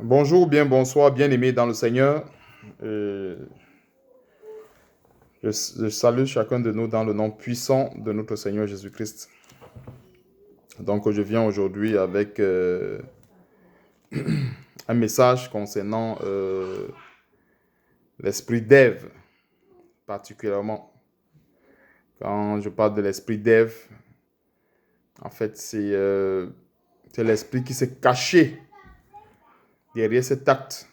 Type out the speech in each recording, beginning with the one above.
Bonjour, bien bonsoir, bien-aimés dans le Seigneur. Euh, je salue chacun de nous dans le nom puissant de notre Seigneur Jésus-Christ. Donc, je viens aujourd'hui avec un message concernant l'esprit d'Ève, particulièrement. Quand je parle de l'esprit d'Ève, en fait, c'est l'esprit qui s'est caché derrière cet acte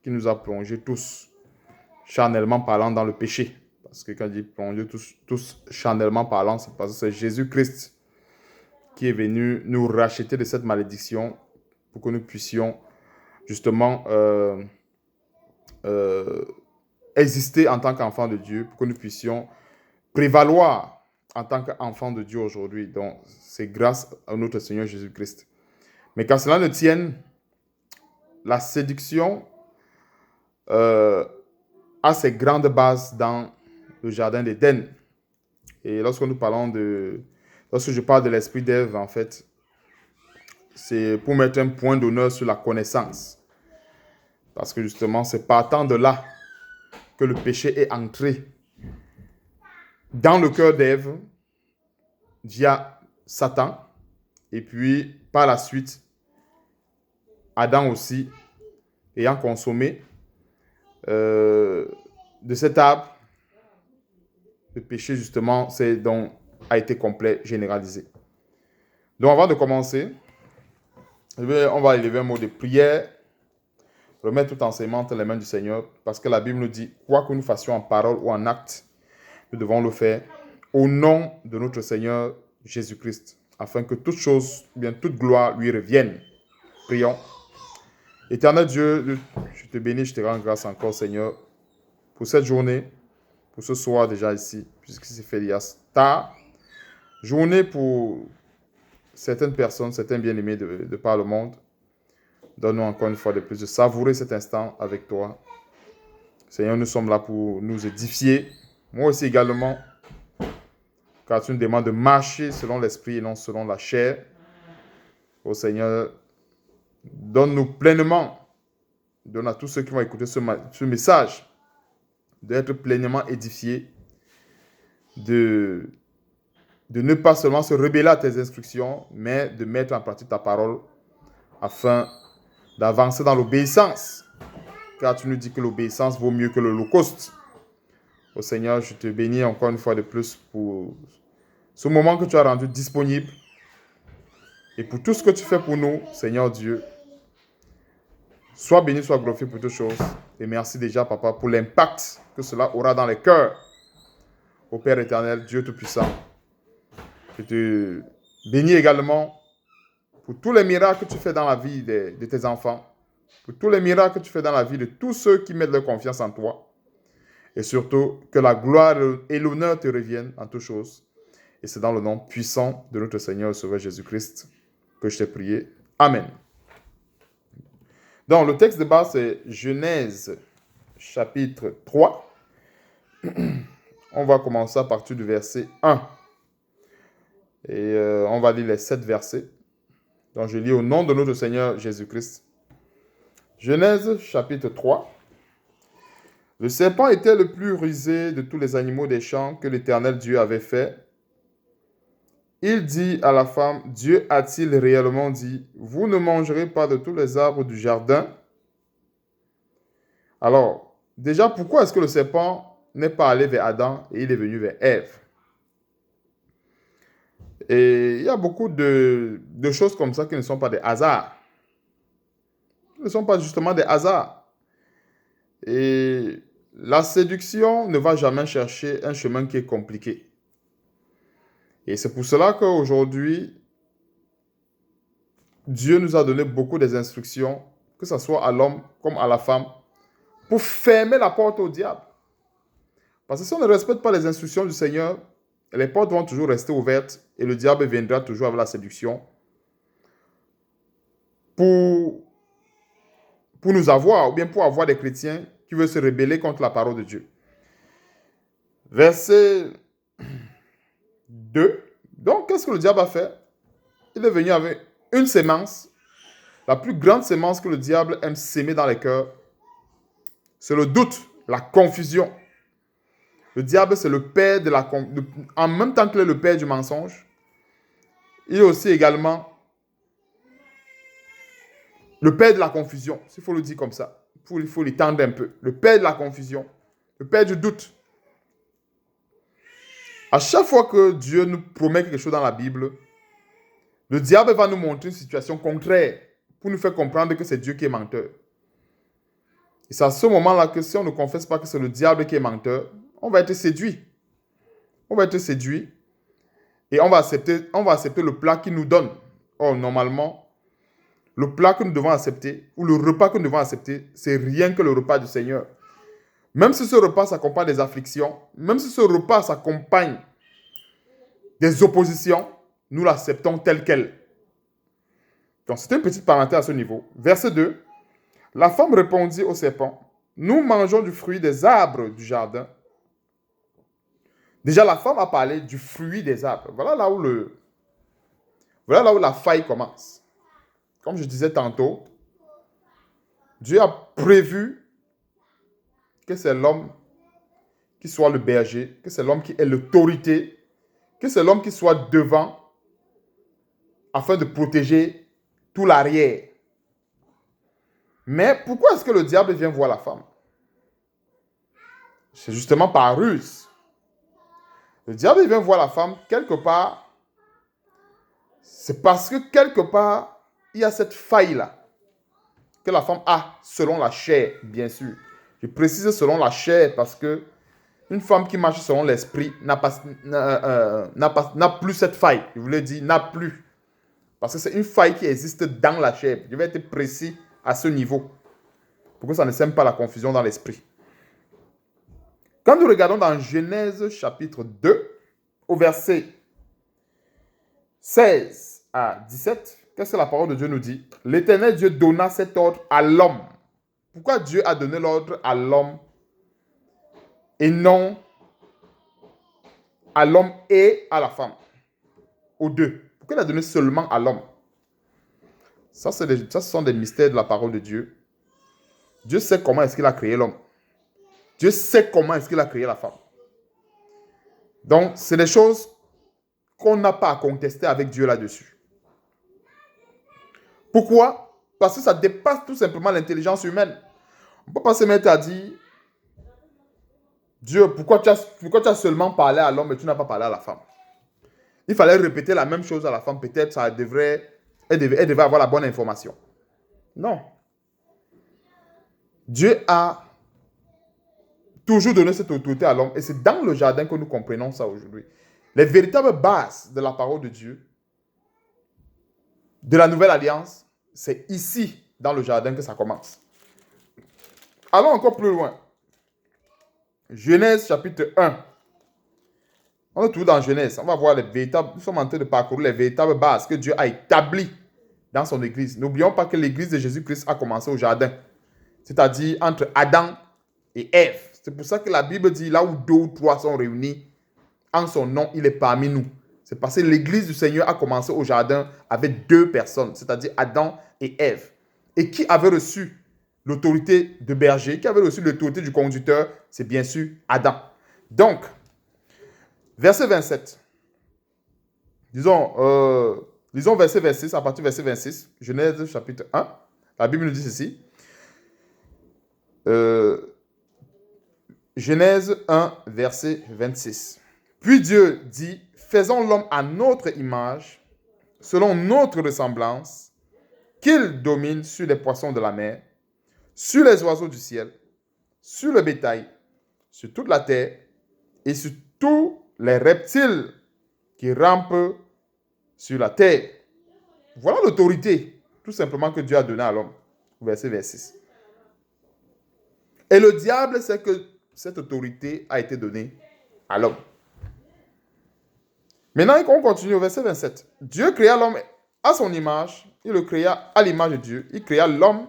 qui nous a plongés tous, charnellement parlant, dans le péché. Parce que quand je dis plonger tous charnellement parlant, c'est parce que c'est Jésus-Christ qui est venu nous racheter de cette malédiction pour que nous puissions justement euh, exister en tant qu'enfants de Dieu, pour que nous puissions prévaloir en tant qu'enfants de Dieu aujourd'hui. Donc, c'est grâce à notre Seigneur Jésus-Christ. Mais qu'à cela ne tienne, la séduction a ses grandes bases dans le jardin d'Éden. Et lorsque nous parlons de... Lorsque je parle de l'esprit d'Ève, en fait, c'est pour mettre un point d'honneur sur la connaissance. Parce que justement, c'est partant de là que le péché est entré dans le cœur d'Ève via Satan. Et puis, par la suite, Adam aussi, ayant consommé de cet arbre, le péché, justement, a été complet, généralisé. Donc, avant de commencer, on va élever un mot de prière, remettre tout enseignement entre les mains du Seigneur, parce que la Bible nous dit, quoi que nous fassions en parole ou en acte, nous devons le faire au nom de notre Seigneur Jésus-Christ, afin que toute chose, bien toute gloire lui revienne. Prions. Éternel Dieu, je te bénis, je te rends grâce encore, Seigneur, pour cette journée, pour ce soir déjà ici, puisque c'est fait il y a tard. Journée pour certaines personnes, certains bien-aimés de par le monde. Donne-nous encore une fois de plus de savourer cet instant avec toi. Seigneur, nous sommes là pour nous édifier. Moi aussi également, car tu nous demandes de marcher selon l'esprit et non selon la chair. Ô Seigneur, donne-nous pleinement, donne à tous ceux qui vont écouter ce message, d'être pleinement édifiés, de ne pas seulement se rebeller à tes instructions, mais de mettre en pratique ta parole afin d'avancer dans l'obéissance. Car tu nous dis que l'obéissance vaut mieux que l'holocauste. Ô Seigneur, je te bénis encore une fois de plus pour ce moment que tu as rendu disponible et pour tout ce que tu fais pour nous, Seigneur Dieu. Sois béni, sois glorifié pour toutes choses. Et merci déjà, Papa, pour l'impact que cela aura dans les cœurs. Ô Père éternel, Dieu Tout-Puissant, je te bénis également pour tous les miracles que tu fais dans la vie de tes enfants, pour tous les miracles que tu fais dans la vie de tous ceux qui mettent leur confiance en toi. Et surtout, que la gloire et l'honneur te reviennent en toutes choses. Et c'est dans le nom puissant de notre Seigneur et Sauveur Jésus-Christ que je t'ai prié. Amen. Donc, le texte de base, c'est Genèse, chapitre 3. On va commencer à partir du verset 1. Et on va lire les 7 versets. Donc, je lis au nom de notre Seigneur Jésus-Christ. Genèse, chapitre 3. Le serpent était le plus rusé de tous les animaux des champs que l'Éternel Dieu avait fait. Il dit à la femme, Dieu a-t-il réellement dit, vous ne mangerez pas de tous les arbres du jardin? Alors, déjà, pourquoi est-ce que le serpent n'est pas allé vers Adam et il est venu vers Ève? Et il y a beaucoup de choses comme ça qui ne sont pas des hasards. Qui ne sont pas justement des hasards. Et la séduction ne va jamais chercher un chemin qui est compliqué. Et c'est pour cela qu'aujourd'hui, Dieu nous a donné beaucoup des instructions, que ce soit à l'homme comme à la femme, pour fermer la porte au diable. Parce que si on ne respecte pas les instructions du Seigneur, les portes vont toujours rester ouvertes et le diable viendra toujours avec la séduction pour nous avoir, ou bien pour avoir des chrétiens qui veulent se rebeller contre la parole de Dieu. Verset 2. Donc, qu'est-ce que le diable a fait? Il est venu avec une sémence La plus grande sémence que le diable aime s'aimer dans les cœurs, c'est le doute, la confusion. Le diable, c'est le père de la confusion. En même temps qu'il est le père du mensonge, il est aussi également le père de la confusion, s'il faut le dire comme ça. Il faut l'étendre un peu. Le père de la confusion, le père du doute. À chaque fois que Dieu nous promet quelque chose dans la Bible, le diable va nous montrer une situation contraire pour nous faire comprendre que c'est Dieu qui est menteur. Et c'est à ce moment-là que si on ne confesse pas que c'est le diable qui est menteur, on va être séduit. On va être séduit et on va accepter le plat qu'il nous donne. Or, normalement, le plat que nous devons accepter ou le repas que nous devons accepter, c'est rien que le repas du Seigneur. Même si ce repas s'accompagne des afflictions, même si ce repas s'accompagne des oppositions, nous l'acceptons tel quel. Donc, c'est une petite parenthèse à ce niveau. Verset 2. La femme répondit au serpent, nous mangeons du fruit des arbres du jardin. Déjà, la femme a parlé du fruit des arbres. Voilà là où la faille commence. Comme je disais tantôt, Dieu a prévu que c'est l'homme qui soit le berger, que c'est l'homme qui ait l'autorité, que c'est l'homme qui soit devant afin de protéger tout l'arrière. Mais pourquoi est-ce que le diable vient voir la femme? C'est justement par ruse. Le diable vient voir la femme quelque part. C'est parce que quelque part, il y a cette faille-là que la femme a selon la chair, bien sûr. Je précise selon la chair parce que une femme qui marche selon l'esprit n'a plus cette faille. Je voulais dire n'a plus. Parce que c'est une faille qui existe dans la chair. Je vais être précis à ce niveau pour que ça ne sème pas la confusion dans l'esprit. Quand nous regardons dans Genèse chapitre 2, au verset 16 à 17, qu'est-ce que la parole de Dieu nous dit? L'Éternel Dieu donna cet ordre à l'homme. Pourquoi Dieu a donné l'ordre à l'homme et non à l'homme et à la femme? Aux deux. Pourquoi il a donné seulement à l'homme? Ça, ce sont des mystères de la parole de Dieu. Dieu sait comment est-ce qu'il a créé l'homme. Dieu sait comment est-ce qu'il a créé la femme. Donc, c'est des choses qu'on n'a pas à contester avec Dieu là-dessus. Pourquoi? Parce que ça dépasse tout simplement l'intelligence humaine. On ne peut pas se mettre à dire, Dieu, pourquoi tu as seulement parlé à l'homme et tu n'as pas parlé à la femme? Il fallait répéter la même chose à la femme. Peut-être elle devait avoir la bonne information. Non. Dieu a toujours donné cette autorité à l'homme. Et c'est dans le jardin que nous comprenons ça aujourd'hui. Les véritables bases de la parole de Dieu, de la nouvelle alliance, c'est ici, dans le jardin, que ça commence. Allons encore plus loin. Genèse chapitre 1. On est toujours dans Genèse. On va voir les véritables. Nous sommes en train de parcourir les véritables bases que Dieu a établies dans son église. N'oublions pas que l'église de Jésus-Christ a commencé au jardin. C'est-à-dire entre Adam et Ève. C'est pour ça que la Bible dit là où 2 ou 3 sont réunis en son nom, il est parmi nous. C'est parce que l'église du Seigneur a commencé au jardin avec 2 personnes, c'est-à-dire Adam et Ève. Et qui avait reçu l'autorité de berger, qui avait reçu l'autorité du conducteur, c'est bien sûr Adam. Donc, verset 27. Lisons verset 26, à partir du verset 26, Genèse chapitre 1. La Bible nous dit ceci. Genèse 1, verset 26. Puis Dieu dit, faisons l'homme à notre image, selon notre ressemblance, qu'il domine sur les poissons de la mer, sur les oiseaux du ciel, sur le bétail, sur toute la terre et sur tous les reptiles qui rampent sur la terre. Voilà l'autorité, tout simplement, que Dieu a donnée à l'homme. Verset 26. Et le diable sait que cette autorité a été donnée à l'homme. Maintenant, on continue au verset 27. Dieu créa l'homme à son image. Il le créa à l'image de Dieu. Il créa l'homme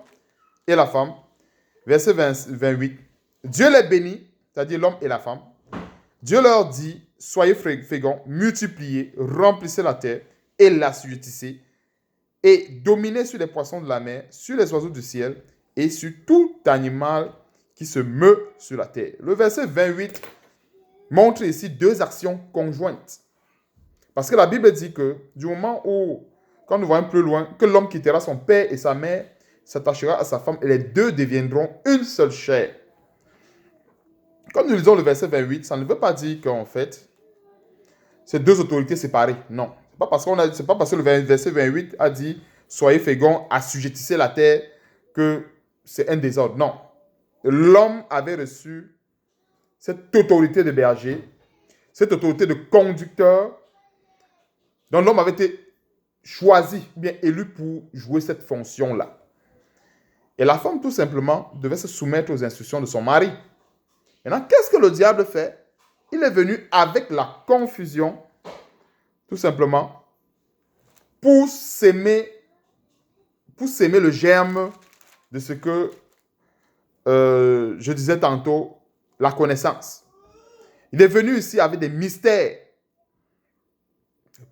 et la femme. Verset 28. Dieu les bénit, c'est-à-dire l'homme et la femme. Dieu leur dit, soyez féconds, multipliez, remplissez la terre et l'assujettissez et dominer sur les poissons de la mer, sur les oiseaux du ciel et sur tout animal qui se meut sur la terre. Le verset 28 montre ici deux actions conjointes. Parce que la Bible dit que du moment où, quand nous voyons plus loin, que l'homme quittera son père et sa mère, s'attachera à sa femme et les deux deviendront une seule chair. Quand nous lisons le verset 28, ça ne veut pas dire qu'en fait, c'est deux autorités séparées. Non. C'est pas parce que le verset 28 a dit « Soyez féconds, assujettissez la terre » que c'est un désordre. Non. L'homme avait reçu cette autorité de berger, cette autorité de conducteur, dont l'homme avait été choisi, bien élu pour jouer cette fonction-là. Et la femme, tout simplement, devait se soumettre aux instructions de son mari. Maintenant, qu'est-ce que le diable fait? Il est venu avec la confusion, tout simplement, pour s'aimer le germe de ce que je disais tantôt, la connaissance. Il est venu ici avec des mystères.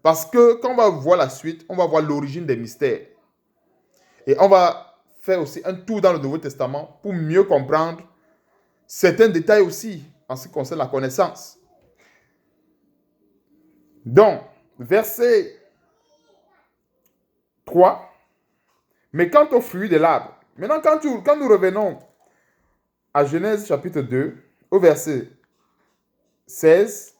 Parce que quand on va voir la suite, on va voir l'origine des mystères. Et on va faire aussi un tour dans le Nouveau Testament pour mieux comprendre certains détails aussi en ce qui concerne la connaissance. Donc, verset 3. Mais quant au fruit de l'arbre, maintenant quand nous revenons à Genèse chapitre 2, au verset 16,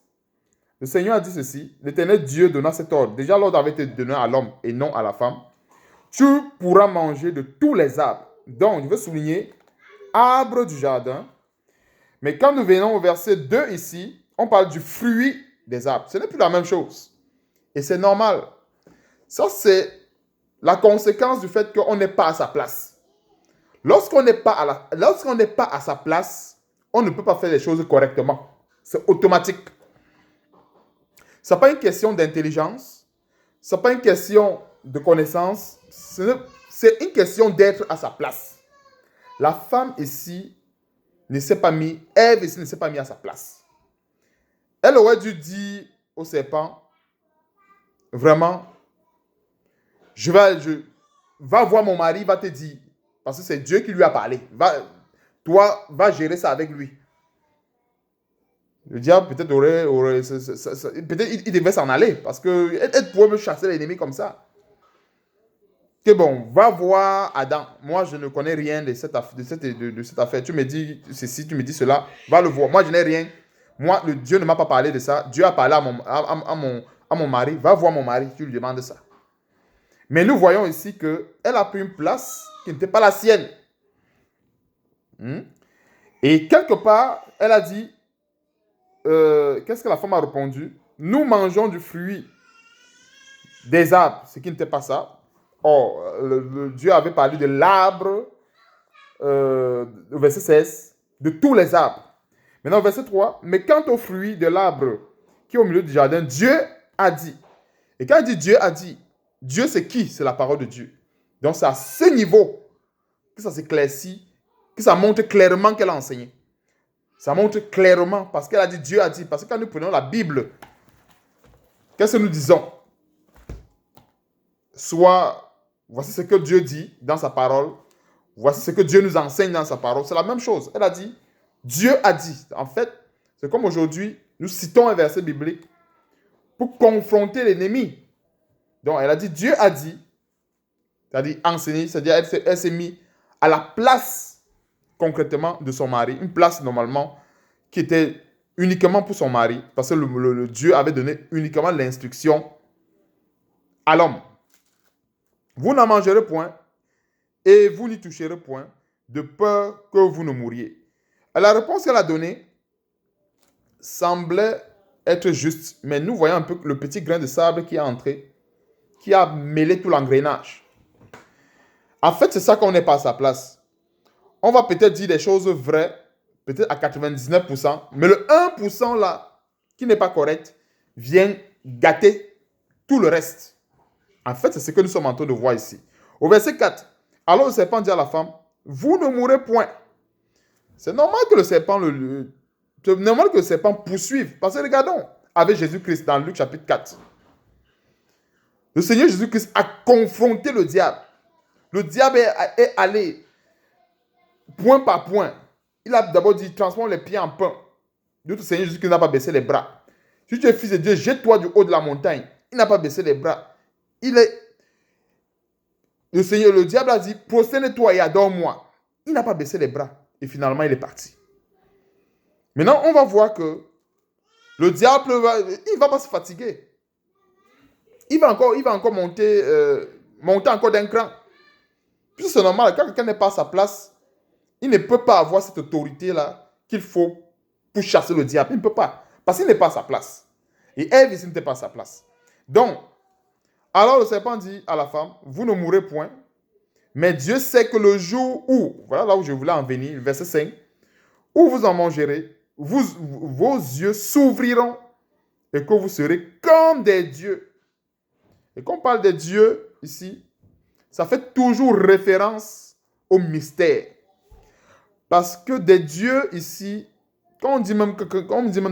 le Seigneur a dit ceci, l'Éternel Dieu donna cet ordre. Déjà, l'ordre avait été donné à l'homme et non à la femme. Tu pourras manger de tous les arbres. Donc, je veux souligner, arbre du jardin. Mais quand nous venons au verset 2 ici, on parle du fruit des arbres. Ce n'est plus la même chose. Et c'est normal. Ça, c'est la conséquence du fait qu'on n'est pas à sa place. Lorsqu'on n'est pas à sa place, on ne peut pas faire les choses correctement. C'est automatique. Ce n'est pas une question d'intelligence. Ce n'est pas une question de connaissance. C'est une question d'être à sa place. La femme ici ne s'est pas mise, Ève ici ne s'est pas mise à sa place. Elle aurait dû dire au serpent, vraiment, va voir mon mari, va te dire, parce que c'est Dieu qui lui a parlé. Toi, va gérer ça avec lui. Le diable peut-être peut-être il devait s'en aller, parce qu'elle pouvait me chasser l'ennemi comme ça. Que bon, va voir Adam. Moi, je ne connais rien de cette affaire. Tu me dis ceci, tu me dis cela. Va le voir. Moi, je n'ai rien. Moi, Dieu ne m'a pas parlé de ça. Dieu a parlé à mon mari. Va voir mon mari, tu lui demandes ça. Mais nous voyons ici qu'elle a pris une place qui n'était pas la sienne. Et quelque part, elle a dit, qu'est-ce que la femme a répondu? Nous mangeons du fruit des arbres, ce qui n'était pas ça. Or, Dieu avait parlé de l'arbre, au verset 16, de tous les arbres. Maintenant, au verset 3, mais quant au fruit de l'arbre qui est au milieu du jardin, Dieu a dit. Et quand il dit Dieu a dit, Dieu c'est qui? C'est la parole de Dieu. Donc, c'est à ce niveau que ça s'éclaircit, que ça montre clairement qu'elle a enseigné. Ça montre clairement parce qu'elle a dit Dieu a dit. Parce que quand nous prenons la Bible, qu'est-ce que nous disons? Soit, voici ce que Dieu dit dans sa parole. Voici ce que Dieu nous enseigne dans sa parole. C'est la même chose. Elle a dit, Dieu a dit. En fait, c'est comme aujourd'hui, nous citons un verset biblique pour confronter l'ennemi. Donc, elle a dit, Dieu a dit. C'est-à-dire enseigner, c'est-à-dire elle s'est mise à la place concrètement de son mari. Une place normalement qui était uniquement pour son mari. Parce que le Dieu avait donné uniquement l'instruction à l'homme. Vous n'en mangerez point et vous n'y toucherez point, de peur que vous ne mouriez. Et la réponse qu'elle a donnée semblait être juste, mais nous voyons un peu le petit grain de sable qui est entré, qui a mêlé tout l'engrenage. En fait, c'est ça qu'on n'est pas à sa place. On va peut-être dire des choses vraies, peut-être à 99%, mais le 1% là, qui n'est pas correct, vient gâter tout le reste. En fait, c'est ce que nous sommes en train de voir ici. Au verset 4, alors le serpent dit à la femme, vous ne mourrez point. C'est normal que le serpent poursuive. Parce que regardons avec Jésus-Christ dans Luc chapitre 4. Le Seigneur Jésus-Christ a confronté le diable. Le diable est allé point par point. Il a d'abord dit, transforme les pieds en pain. Notre Seigneur Jésus-Christ n'a pas baissé les bras. Si tu es fils de Dieu, jette-toi du haut de la montagne. Il n'a pas baissé les bras. Le Seigneur, le diable a dit, prosterne-toi et adore-moi. Il n'a pas baissé les bras. Et finalement, il est parti. Maintenant, on va voir que le diable, il ne va pas se fatiguer. Il va encore monter encore d'un cran. Puis c'est normal, quand quelqu'un n'est pas à sa place, il ne peut pas avoir cette autorité-là qu'il faut pour chasser le diable. Il ne peut pas. Parce qu'il n'est pas à sa place. Et Ève ici n'était pas à sa place. Donc, alors le serpent dit à la femme, vous ne mourrez point, mais Dieu sait que le jour où, voilà là où je voulais en venir, verset 5, où vous en mangerez, vos yeux s'ouvriront et que vous serez comme des dieux. Et quand on parle des dieux ici, ça fait toujours référence au mystère. Parce que des dieux ici, quand on dit même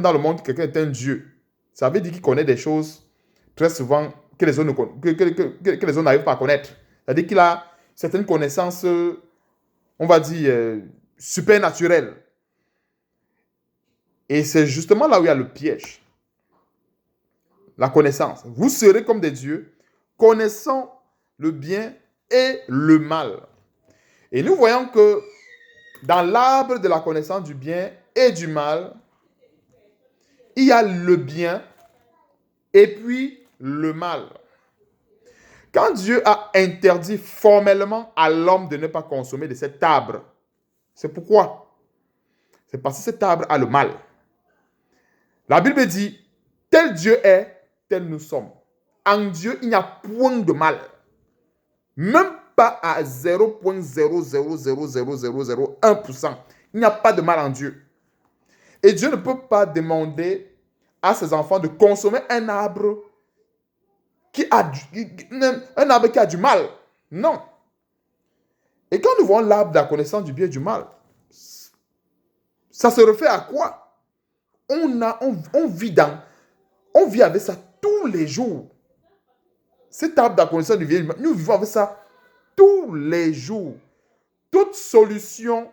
dans le monde que quelqu'un est un dieu, ça veut dire qu'il connaît des choses très souvent que les autres n'arrivent pas à connaître. C'est-à-dire qu'il a certaines connaissances, on va dire, supernaturelles. Et c'est justement là où il y a le piège. La connaissance. Vous serez comme des dieux, connaissant le bien et le mal. Et nous voyons que dans l'arbre de la connaissance du bien et du mal, il y a le bien et puis le mal. Quand Dieu a interdit formellement à l'homme de ne pas consommer de cet arbre, c'est pourquoi? C'est parce que cet arbre a le mal. La Bible dit, tel Dieu est, tel nous sommes. En Dieu, il n'y a point de mal. Même pas à 0,0000001%. Il n'y a pas de mal en Dieu. Et Dieu ne peut pas demander à ses enfants de consommer un arbre qui a du mal. Non. Et quand nous voyons l'arbre de la connaissance du bien et du mal, ça se refait à quoi? On vit avec ça tous les jours. Cet arbre de la connaissance du bien et du mal, nous vivons avec ça tous les jours. Toute solution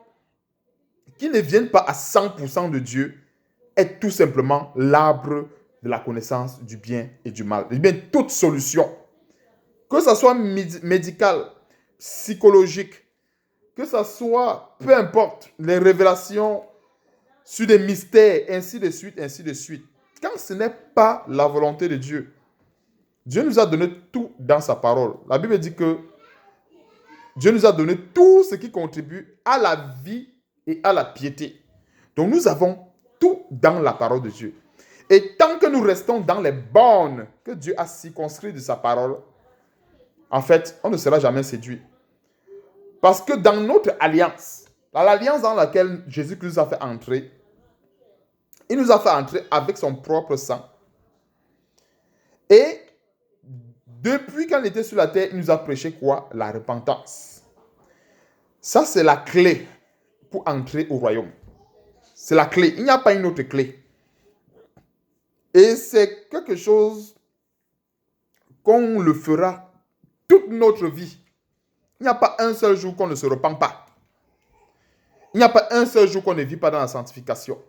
qui ne vienne pas à 100% de Dieu est tout simplement l'arbre de la connaissance du bien et du mal. Et bien, toute solution, que ce soit médicale, psychologique, que ce soit, peu importe, les révélations sur des mystères, ainsi de suite, ainsi de suite. Quand ce n'est pas la volonté de Dieu, Dieu nous a donné tout dans sa parole. La Bible dit que Dieu nous a donné tout ce qui contribue à la vie et à la piété. Donc nous avons tout dans la parole de Dieu. Et tant que nous restons dans les bornes que Dieu a circonscrites de sa parole, en fait, on ne sera jamais séduit. Parce que dans notre alliance, l'alliance dans laquelle Jésus-Christ nous a fait entrer, il nous a fait entrer avec son propre sang. Et depuis qu'il était sur la terre, il nous a prêché quoi? La repentance. Ça, c'est la clé pour entrer au royaume. C'est la clé. Il n'y a pas une autre clé. Et c'est quelque chose qu'on le fera toute notre vie. Il n'y a pas un seul jour qu'on ne se repent pas. Il n'y a pas un seul jour qu'on ne vit pas dans la sanctification.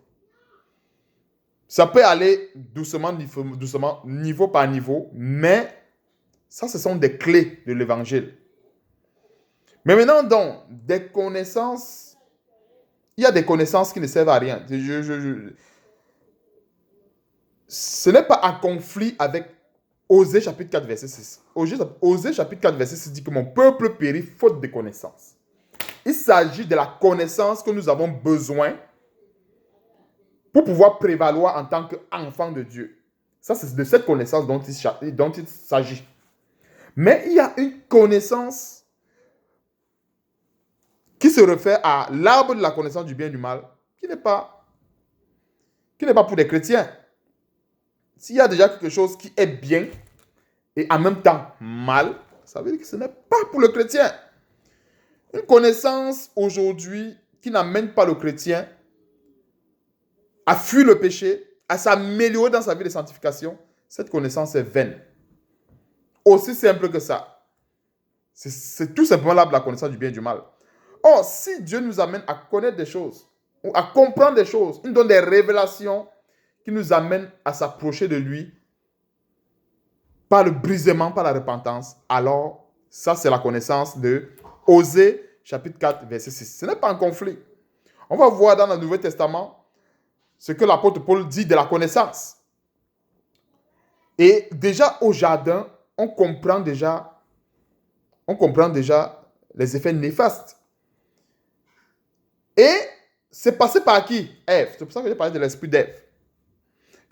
Ça peut aller doucement, niveau par niveau, mais ça, ce sont des clés de l'évangile. Mais maintenant, donc, des connaissances, il y a des connaissances qui ne servent à rien. Ce n'est pas un conflit avec Osée chapitre 4, verset 6. Osée chapitre 4, verset 6 dit que mon peuple périt faute de connaissance. Il s'agit de la connaissance que nous avons besoin pour pouvoir prévaloir en tant qu'enfant de Dieu. Ça, c'est de cette connaissance dont il s'agit. Mais il y a une connaissance qui se réfère à l'arbre de la connaissance du bien et du mal, qui n'est pas pour les chrétiens. S'il y a déjà quelque chose qui est bien et en même temps mal, ça veut dire que ce n'est pas pour le chrétien. Une connaissance aujourd'hui qui n'amène pas le chrétien à fuir le péché, à s'améliorer dans sa vie de sanctification, cette connaissance est vaine. Aussi simple que ça. C'est tout simplement l'arbre de la connaissance du bien et du mal. Or, si Dieu nous amène à connaître des choses, ou à comprendre des choses, il nous donne des révélations qui nous amènent à s'approcher de lui par le brisement, par la repentance, alors ça c'est la connaissance de Osée chapitre 4 verset 6. Ce n'est pas un conflit. On va voir dans le Nouveau Testament ce que l'apôtre Paul dit de la connaissance. Et déjà au jardin, on comprend déjà les effets néfastes. Et c'est passé par qui? Ève. C'est pour ça que j'ai parlé de l'esprit d'Ève.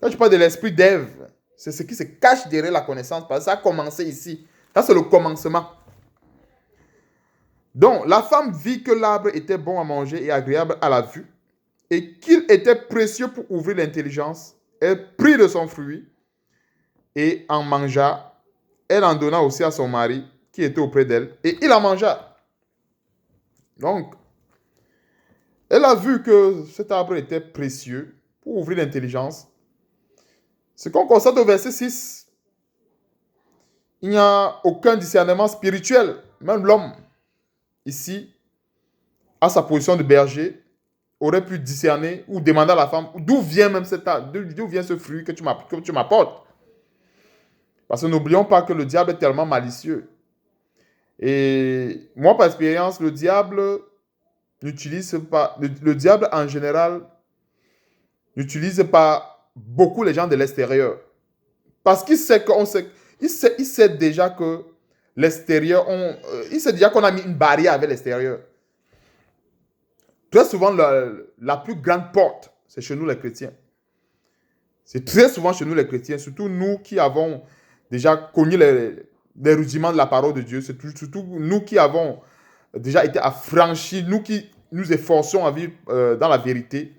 Quand je parle de l'esprit d'Ève, c'est ce qui se cache derrière la connaissance, parce que ça a commencé ici. Ça, c'est le commencement. Donc, la femme vit que l'arbre était bon à manger et agréable à la vue, et qu'il était précieux pour ouvrir l'intelligence. Elle prit de son fruit et en mangea. Elle en donna aussi à son mari, qui était auprès d'elle, et il en mangea. Donc, elle a vu que cet arbre était précieux pour ouvrir l'intelligence. Ce qu'on constate au verset 6, il n'y a aucun discernement spirituel. Même l'homme, ici, à sa position de berger, aurait pu discerner ou demander à la femme d'où vient même cet arbre, d'où vient ce fruit que tu m'apportes. Parce que n'oublions pas que le diable est tellement malicieux. Et moi, par expérience, le diable n'utilise pas, le diable en général n'utilise pas beaucoup les gens de l'extérieur. Parce qu'il sait il sait déjà que l'extérieur, il sait déjà qu'on a mis une barrière avec l'extérieur. Très souvent, la plus grande porte, c'est chez nous les chrétiens. C'est très souvent chez nous les chrétiens, surtout nous qui avons déjà connu les rudiments de la parole de Dieu. C'est surtout nous qui avons déjà été affranchis, nous qui nous efforçons à vivre dans la vérité.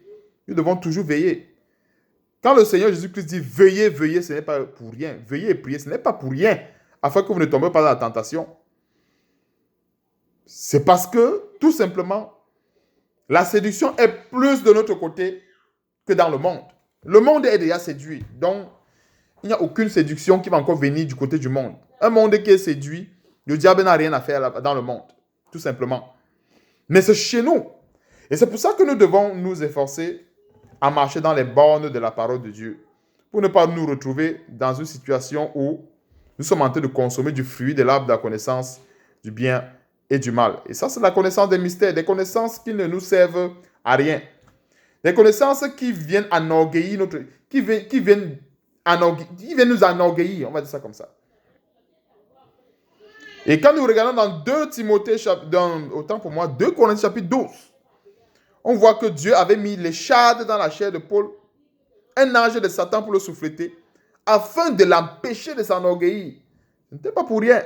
Nous devons toujours veiller. Quand le Seigneur Jésus-Christ dit veillez, veillez, ce n'est pas pour rien. Veillez et priez, ce n'est pas pour rien, afin que vous ne tombiez pas dans la tentation. C'est parce que, tout simplement, la séduction est plus de notre côté que dans le monde. Le monde est déjà séduit. Donc, il n'y a aucune séduction qui va encore venir du côté du monde. Un monde qui est séduit, le diable n'a rien à faire dans le monde. Tout simplement. Mais c'est chez nous. Et c'est pour ça que nous devons nous efforcer à marcher dans les bornes de la parole de Dieu. Pour ne pas nous retrouver dans une situation où nous sommes en train de consommer du fruit de l'arbre de la connaissance du bien et du mal. Et ça, c'est la connaissance des mystères, des connaissances qui ne nous servent à rien. Des connaissances qui viennent enorgueillir qui viennent nous enorgueillir, on va dire ça comme ça. Et quand nous regardons dans 2 Timothée, autant pour moi, 2 Corinthiens chapitre 12, on voit que Dieu avait mis l'écharde dans la chair de Paul, un ange de Satan pour le souffleter, afin de l'empêcher de s'enorgueillir. Ce n'était pas pour rien.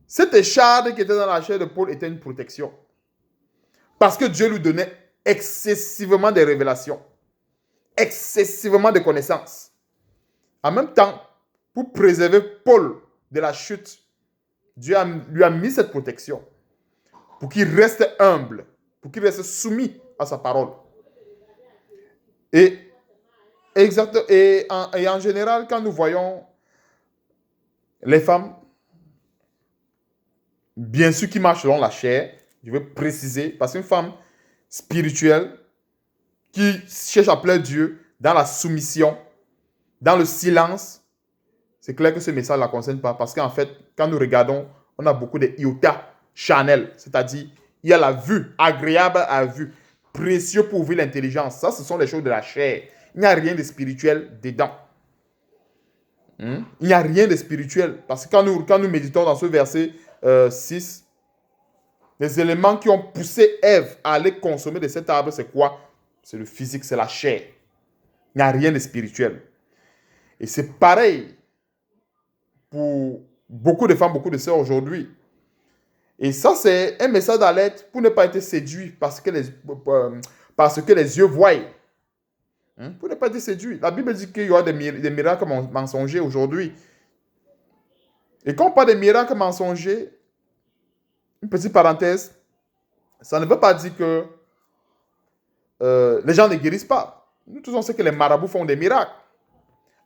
Cette écharde qui était dans la chair de Paul était une protection. Parce que Dieu lui donnait excessivement de révélations, excessivement de connaissances. En même temps, pour préserver Paul de la chute, Dieu lui a mis cette protection pour qu'il reste humble, pour qu'il reste soumis à sa parole. Et en général, quand nous voyons les femmes, bien sûr qui marchent selon la chair, je veux préciser, parce qu'une femme spirituelle qui cherche à plaire Dieu dans la soumission, dans le silence, c'est clair que ce message ne la concerne pas. Parce qu'en fait, quand nous regardons, on a beaucoup de iota charnel, c'est-à-dire il y a la vue, agréable à la vue, précieux pour ouvrir l'intelligence. Ça, ce sont les choses de la chair. Il n'y a rien de spirituel dedans. Il n'y a rien de spirituel. Parce que quand nous méditons dans ce verset 6, les éléments qui ont poussé Ève à aller consommer de cet arbre, c'est quoi? C'est le physique, c'est la chair. Il n'y a rien de spirituel. Et c'est pareil pour beaucoup de femmes, beaucoup de sœurs aujourd'hui. Et ça, c'est un message d'alerte pour ne pas être séduit parce que les yeux voient. Pour ne pas être séduit. La Bible dit qu'il y aura des miracles mensongers aujourd'hui. Et quand on parle des miracles mensongers, une petite parenthèse, ça ne veut pas dire que les gens ne guérissent pas. Nous tous on sait que les marabouts font des miracles.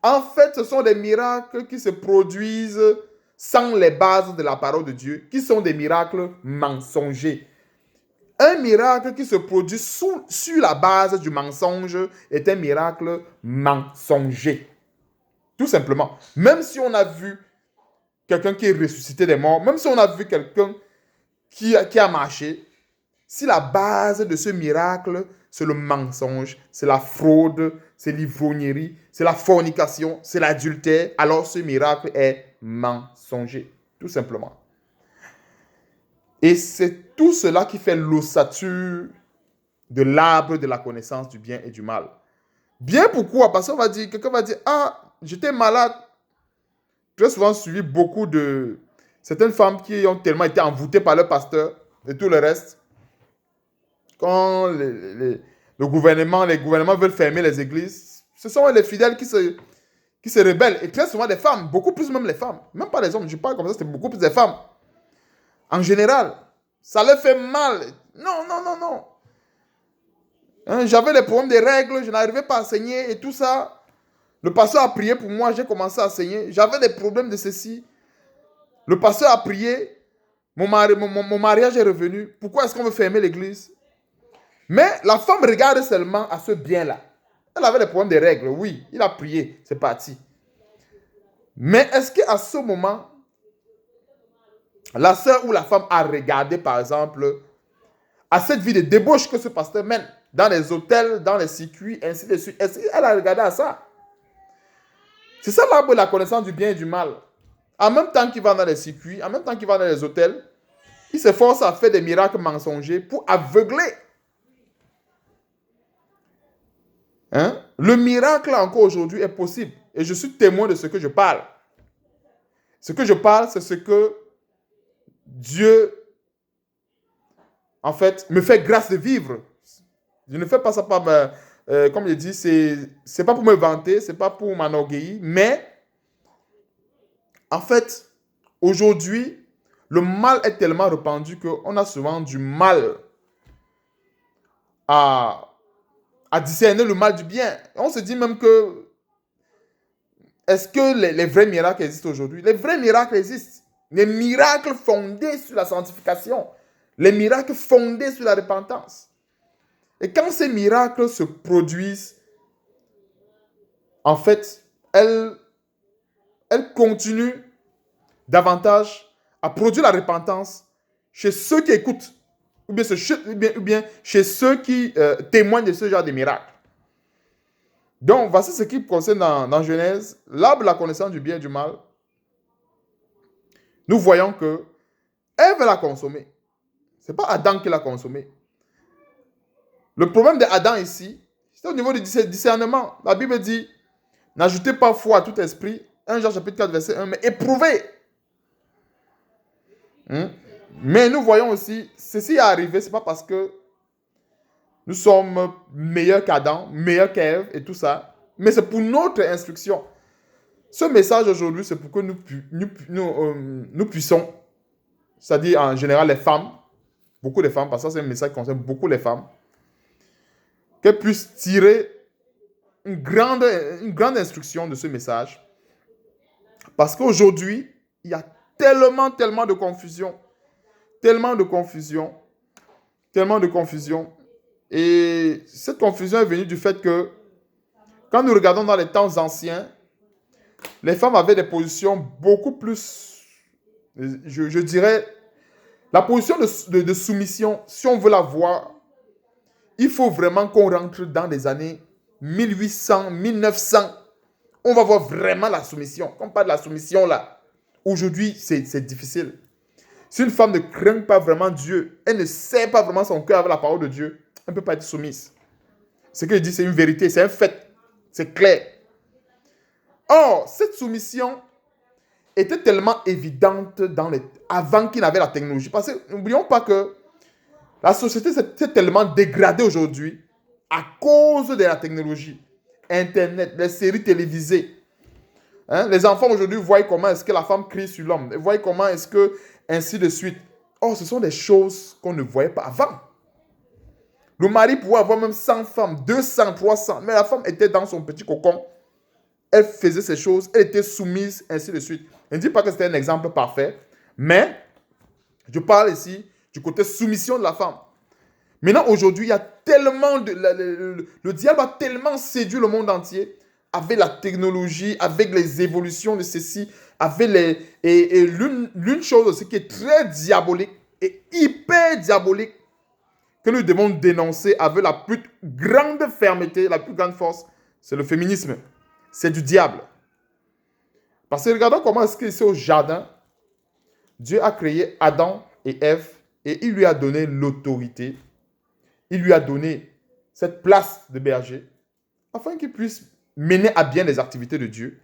En fait, ce sont des miracles qui se produisent sans les bases de la parole de Dieu, qui sont des miracles mensongers. Un miracle qui se produit sur la base du mensonge est un miracle mensonger. Tout simplement. Même si on a vu quelqu'un qui est ressuscité des morts, même si on a vu quelqu'un qui a marché, si la base de ce miracle, c'est le mensonge, c'est la fraude, c'est l'ivrognerie, c'est la fornication, c'est l'adultère, alors ce miracle est mensonger. Tout simplement. Et c'est tout cela qui fait l'ossature de l'arbre de la connaissance du bien et du mal. Bien pourquoi? Parce qu'on va dire, quelqu'un va dire, ah, j'étais malade. Très souvent suivi beaucoup de certaines femmes qui ont tellement été envoûtées par leur pasteur et tout le reste. Quand les gouvernements veulent fermer les églises, ce sont les fidèles qui se rebellent. Et très souvent des femmes, beaucoup plus même les femmes. Même pas les hommes, je parle comme ça, c'est beaucoup plus des femmes. En général, ça leur fait mal. Non, non, non, non. Hein, j'avais des problèmes de règles, je n'arrivais pas à saigner et tout ça. Le pasteur a prié pour moi, j'ai commencé à saigner. J'avais des problèmes de ceci. Le pasteur a prié, mon mariage est revenu. Pourquoi est-ce qu'on veut fermer l'église? Mais la femme regarde seulement à ce bien-là. Elle avait des problèmes de règles, oui, il a prié, c'est parti. Mais est-ce qu'à ce moment, la sœur ou la femme a regardé, par exemple, à cette vie de débauche que ce pasteur mène, dans les hôtels, dans les circuits, ainsi de suite? Est-ce qu'elle a regardé à ça? C'est ça l'arbre de la connaissance du bien et du mal. En même temps qu'il va dans les circuits, en même temps qu'il va dans les hôtels, il s'efforce à faire des miracles mensongers pour aveugler. Hein? Le miracle encore aujourd'hui est possible. Et je suis témoin de ce que je parle. Ce que je parle, c'est ce que Dieu, en fait, me fait grâce de vivre. Je ne fais pas ça par, comme je dis, c'est pas pour me vanter, c'est pas pour m'enorgueillir, mais en fait, aujourd'hui, le mal est tellement répandu qu'on a souvent du mal à discerner le mal du bien. On se dit même que est-ce que les vrais miracles existent aujourd'hui? Les vrais miracles existent. Les miracles fondés sur la sanctification. Les miracles fondés sur la repentance. Et quand ces miracles se produisent, en fait, elles continuent davantage à produire la repentance chez ceux qui écoutent, ou bien chez ceux qui témoignent de ce genre de miracles. Donc, voici ce qui concerne dans Genèse, l'arbre de la connaissance du bien et du mal. Nous voyons que Ève l'a consommé. Ce n'est pas Adam qui l'a consommé. Le problème d'Adam ici, c'est au niveau du discernement. La Bible dit, n'ajoutez pas foi à tout esprit. 1 Jean chapitre 4, verset 1, mais éprouvez. Mais nous voyons aussi, ceci est arrivé, ce n'est pas parce que nous sommes meilleurs qu'Adam, meilleurs qu'Ève et tout ça, mais c'est pour notre instruction. Ce message aujourd'hui, c'est pour que nous puissions, c'est-à-dire en général les femmes, beaucoup de femmes, parce que ça c'est un message qui concerne beaucoup les femmes, qu'elles puissent tirer une grande instruction de ce message. Parce qu'aujourd'hui, il y a tellement de confusion. Tellement de confusion. Et cette confusion est venue du fait que, quand nous regardons dans les temps anciens, les femmes avaient des positions beaucoup plus, je dirais, la position de soumission, si on veut la voir, il faut vraiment qu'on rentre dans les années 1800, 1900. On va voir vraiment la soumission. Quand on parle de la soumission là, aujourd'hui, c'est difficile. Si une femme ne craint pas vraiment Dieu, elle ne sait pas vraiment son cœur avec la parole de Dieu, elle ne peut pas être soumise. Ce que je dis, c'est une vérité, c'est un fait, c'est clair. Or, cette soumission était tellement évidente avant qu'il n'avait la technologie. Parce que n'oublions pas que la société s'est tellement dégradée aujourd'hui à cause de la technologie. Internet, les séries télévisées. Hein? Les enfants aujourd'hui voient comment est-ce que la femme crie sur l'homme. Ils voient comment est-ce que, ainsi de suite. Or, ce sont des choses qu'on ne voyait pas avant. Le mari pouvait avoir même 100 femmes, 200, 300. Mais la femme était dans son petit cocon. elle faisait ces choses, elle était soumise, ainsi de suite. Je ne dis pas que c'était un exemple parfait, mais je parle ici du côté soumission de la femme. Maintenant, aujourd'hui, il y a tellement de... Le diable a tellement séduit le monde entier avec la technologie, avec les évolutions de ceci, avec les... Et l'une chose aussi qui est très diabolique et hyper diabolique que nous devons dénoncer avec la plus grande fermeté, la plus grande force, c'est le féminisme. C'est du diable. Parce que regardons comment est-ce qu'ici au jardin, Dieu a créé Adam et Ève et il lui a donné l'autorité. Il lui a donné cette place de berger afin qu'il puisse mener à bien les activités de Dieu.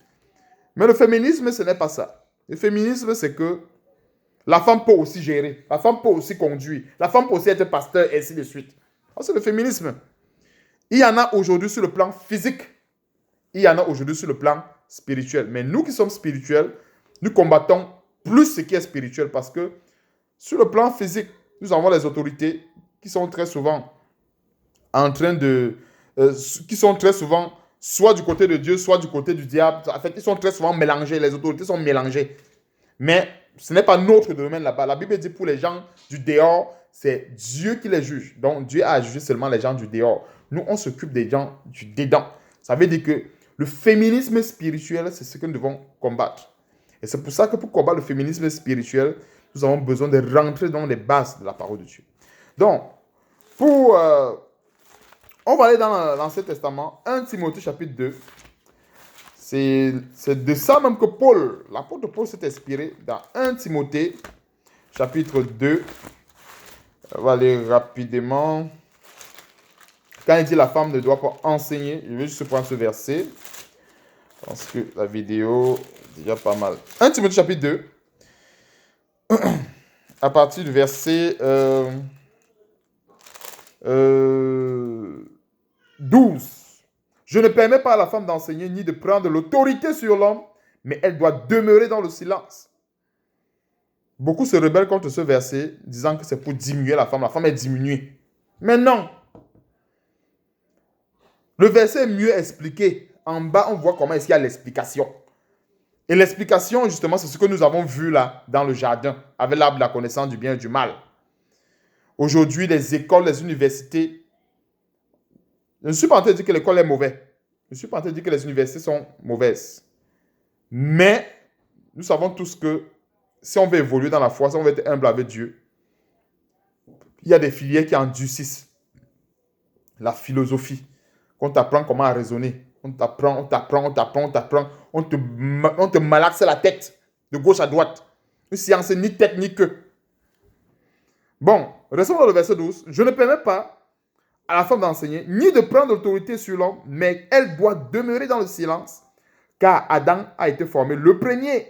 Mais le féminisme, ce n'est pas ça. Le féminisme, c'est que la femme peut aussi gérer, la femme peut aussi conduire, la femme peut aussi être pasteur, et ainsi de suite. C'est le féminisme. Il y en a aujourd'hui sur le plan physique, il y en a aujourd'hui sur le plan spirituel. Mais nous qui sommes spirituels, nous combattons plus ce qui est spirituel parce que sur le plan physique, nous avons les autorités qui sont très souvent en train de... qui sont très souvent soit du côté de Dieu, soit du côté du diable. En fait, ils sont très souvent mélangés. Les autorités sont mélangées. Mais ce n'est pas notre domaine là-bas. La Bible dit pour les gens du dehors, c'est Dieu qui les juge. Donc, Dieu a jugé seulement les gens du dehors. Nous, on s'occupe des gens du dedans. Ça veut dire que le féminisme spirituel, c'est ce que nous devons combattre. Et c'est pour ça que pour combattre le féminisme spirituel, nous avons besoin de rentrer dans les bases de la parole de Dieu. Donc, on va aller dans l'Ancien Testament, 1 Timothée chapitre 2. C'est de ça même que Paul, l'apôtre Paul s'est inspiré dans 1 Timothée chapitre 2. On va aller rapidement. Quand il dit la femme ne doit pas enseigner, je vais juste prendre ce verset. Parce que la vidéo est déjà pas mal. 1 Timothée chapitre 2. À partir du verset 12. Je ne permets pas à la femme d'enseigner ni de prendre l'autorité sur l'homme, mais elle doit demeurer dans le silence. Beaucoup se rebellent contre ce verset, disant que c'est pour diminuer la femme. La femme est diminuée. Mais non. Le verset est mieux expliqué. En bas, on voit comment est-ce qu'il y a l'explication. Et l'explication, justement, c'est ce que nous avons vu là, dans le jardin, avec l'arbre de la connaissance du bien et du mal. Aujourd'hui, les écoles, les universités, je ne suis pas en train de dire que l'école est mauvaise. Je ne suis pas en train de dire que les universités sont mauvaises. Mais nous savons tous que si on veut évoluer dans la foi, si on veut être humble avec Dieu, il y a des filières qui endurcissent la philosophie, qu'on t'apprend comment à raisonner. On t'apprend, on te malaxe la tête de gauche à droite. Une science ni tête ni queue. Bon, restons dans le verset 12. Je ne permets pas à la femme d'enseigner, ni de prendre l'autorité sur l'homme, mais elle doit demeurer dans le silence, car Adam a été formé le premier,